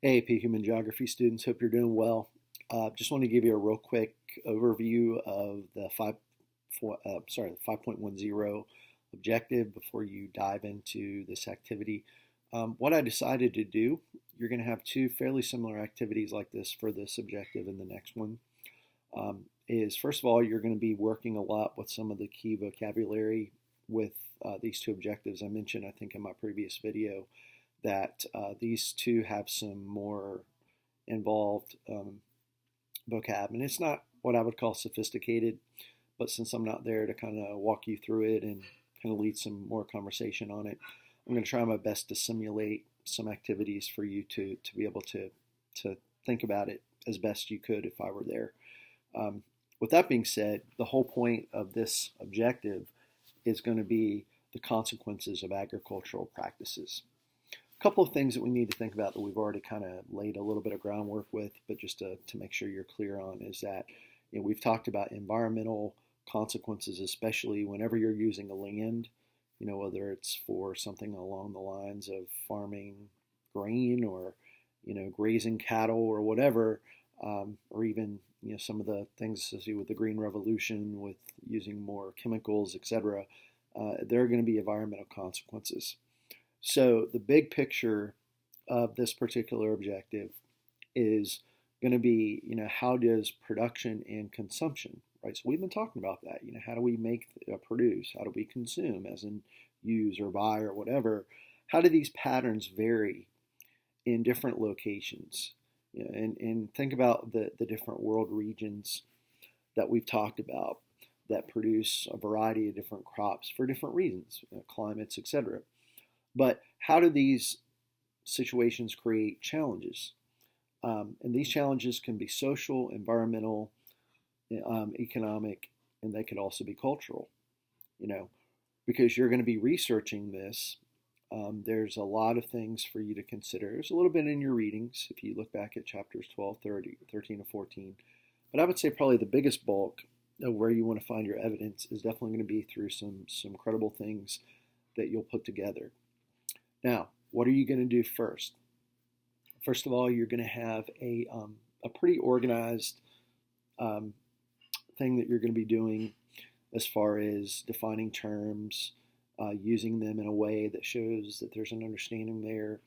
Hey, AP Human Geography students, hope you're doing well. Just want to give you a real quick overview of the 5.10 objective before you dive into this activity. What I decided to do, you're going to have two fairly similar activities like this for this objective and the next one. Is first of all, you're going to be working a lot with some of the key vocabulary with these two objectives. I mentioned, I think, in my previous video that these two have some more involved vocab. And it's not what I would call sophisticated, but since I'm not there to kind of walk you through it and kind of lead some more conversation on it, I'm going to try my best to simulate some activities for you to be able to think about it as best you could if I were there. With that being said, the whole point of this objective is going to be the consequences of agricultural practices. A couple of things that we need to think about that we've already kind of laid a little bit of groundwork with, but just to make sure you're clear on, is that we've talked about environmental consequences, especially whenever you're using a land, whether it's for something along the lines of farming grain or, grazing cattle or whatever, or even, some of the things associated with the Green Revolution, with using more chemicals, etc. There are going to be environmental consequences. So the big picture of this particular objective is going to be, how does production and consumption, right? So we've been talking about that. How do we produce? How do we consume, as in use or buy or whatever? How do these patterns vary in different locations? And think about the different world regions that we've talked about that produce a variety of different crops for different reasons, climates, etc. But how do these situations create challenges? And these challenges can be social, environmental, economic, and they could also be cultural, because you're going to be researching this. There's a lot of things for you to consider. There's a little bit in your readings if you look back at chapters 12, 13, and 14. But I would say probably the biggest bulk of where you want to find your evidence is definitely going to be through some credible things that you'll put together. Now, what are you going to do first? First of all, you're going to have a pretty organized thing that you're going to be doing as far as defining terms, using them in a way that shows that there's an understanding there.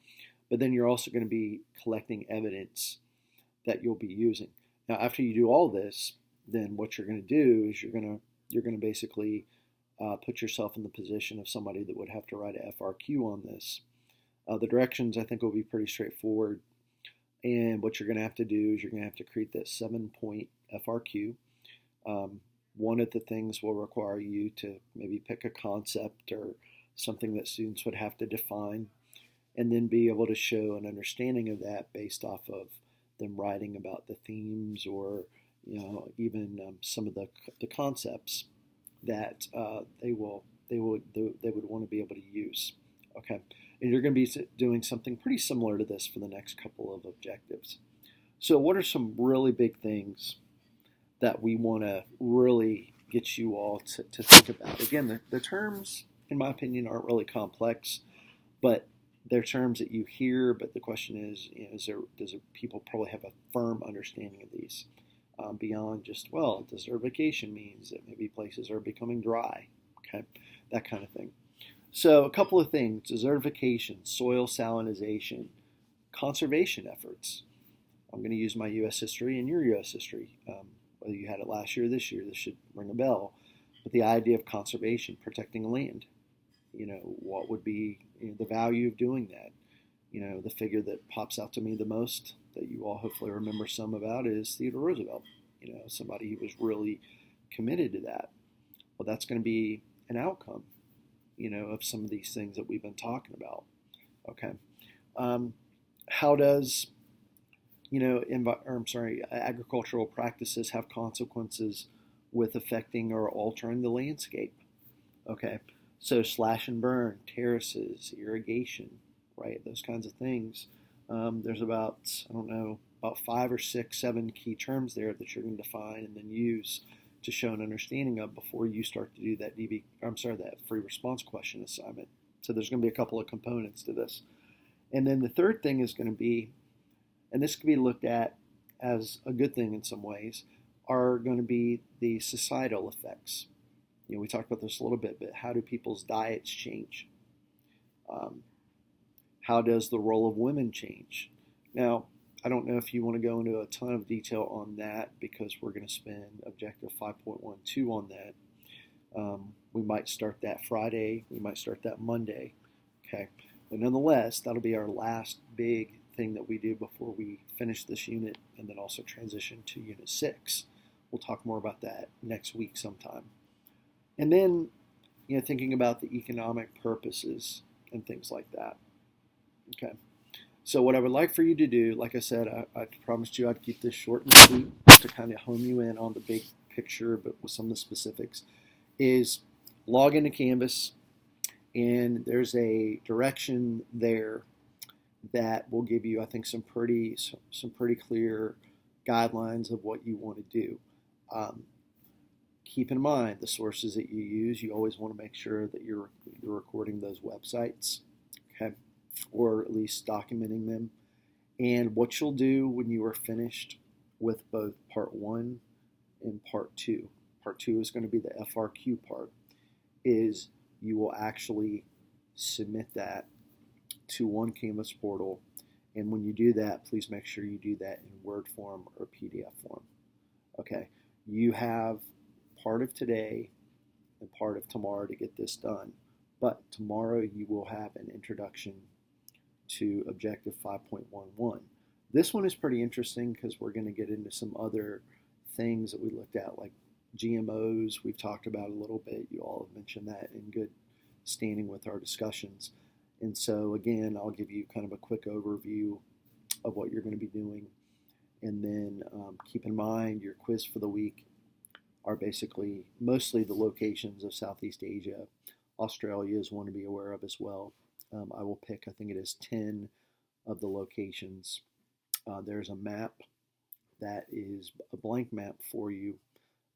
But then you're also going to be collecting evidence that you'll be using. Now, after you do all this, then what you're going to do is you're going to basically put yourself in the position of somebody that would have to write a FRQ on this. The directions, I think, will be pretty straightforward. And what you're going to have to do is you're going to have to create that 7-point FRQ. One of the things will require you to maybe pick a concept or something that students would have to define, and then be able to show an understanding of that based off of them writing about the themes or even some of the concepts that they would want to be able to use. Okay, and you're going to be doing something pretty similar to this for the next couple of objectives. So what are some really big things that we want to really get you all to think about? Again, the terms, in my opinion, aren't really complex, but they're terms that you hear. But the question is, does people probably have a firm understanding of these beyond just, well, desertification means that maybe places are becoming dry, okay, that kind of thing. So a couple of things: desertification, soil salinization, conservation efforts. I'm going to use my U.S. history and your U.S. history. Whether you had it last year or this year, this should ring a bell. But the idea of conservation, protecting land, what would be the value of doing that? The figure that pops out to me the most, that you all hopefully remember some about, is Theodore Roosevelt. Somebody who was really committed to that. Well, that's going to be an outcome, of some of these things that we've been talking about. Okay. How does agricultural practices have consequences with affecting or altering the landscape? Okay, so slash and burn, terraces, irrigation, right? Those kinds of things. There's about 5 or 6, 7 key terms there that you're going to define and then use to show an understanding of before you start to do that that free response question assignment. So there's going to be a couple of components to this. And then the third thing is going to be and this can be looked at as a good thing in some ways, are going to be the societal effects. We talked about this a little bit, but how do people's diets change? Um, how does the role of women change? Now, I don't know if you want to go into a ton of detail on that because we're going to spend Objective 5.12 on that. We might start that Friday. We might start that Monday. Okay. But nonetheless, that'll be our last big thing that we do before we finish this unit and then also transition to Unit 6. We'll talk more about that next week sometime. And then, thinking about the economic purposes and things like that. Okay. So what I would like for you to do, like I said, I promised you I'd keep this short and sweet to kind of hone you in on the big picture, but with some of the specifics, is log into Canvas, and there's a direction there that will give you, I think, some pretty clear guidelines of what you want to do. Keep in mind the sources that you use. You always want to make sure that you're recording those websites, okay, or at least documenting them. And what you'll do when you are finished with both Part 1 and Part 2. Part 2 is going to be the FRQ part, is you will actually submit that to one Canvas portal. And when you do that, please make sure you do that in Word form or PDF form. Okay, you have part of today and part of tomorrow to get this done. But tomorrow you will have an introduction to Objective 5.11. This one is pretty interesting because we're going to get into some other things that we looked at, like GMOs. We've talked about a little bit. You all have mentioned that in good standing with our discussions. And so, again, I'll give you kind of a quick overview of what you're going to be doing. And then keep in mind your quiz for the week are basically mostly the locations of Southeast Asia. Australia is one to be aware of as well. I will pick, I think it is 10 of the locations. There's a map that is a blank map for you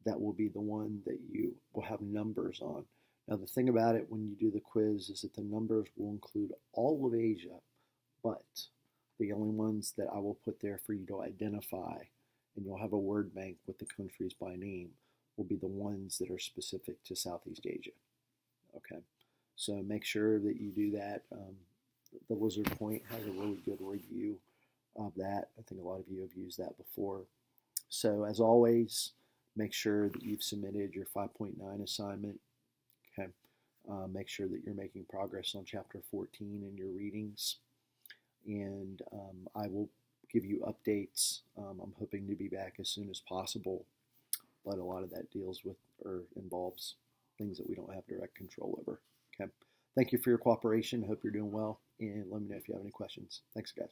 that will be the one that you will have numbers on. Now, the thing about it when you do the quiz is that the numbers will include all of Asia, but the only ones that I will put there for you to identify, and you'll have a word bank with the countries by name, will be the ones that are specific to Southeast Asia. Okay, so make sure that you do that. The Lizard Point has a really good review of that. I think a lot of you have used that before. So as always, make sure that you've submitted your 5.9 assignment. Okay, make sure that you're making progress on Chapter 14 in your readings. And I will give you updates. I'm hoping to be back as soon as possible, but a lot of that deals with or involves things that we don't have direct control over. Okay. Thank you for your cooperation. Hope you're doing well, and let me know if you have any questions. Thanks, guys.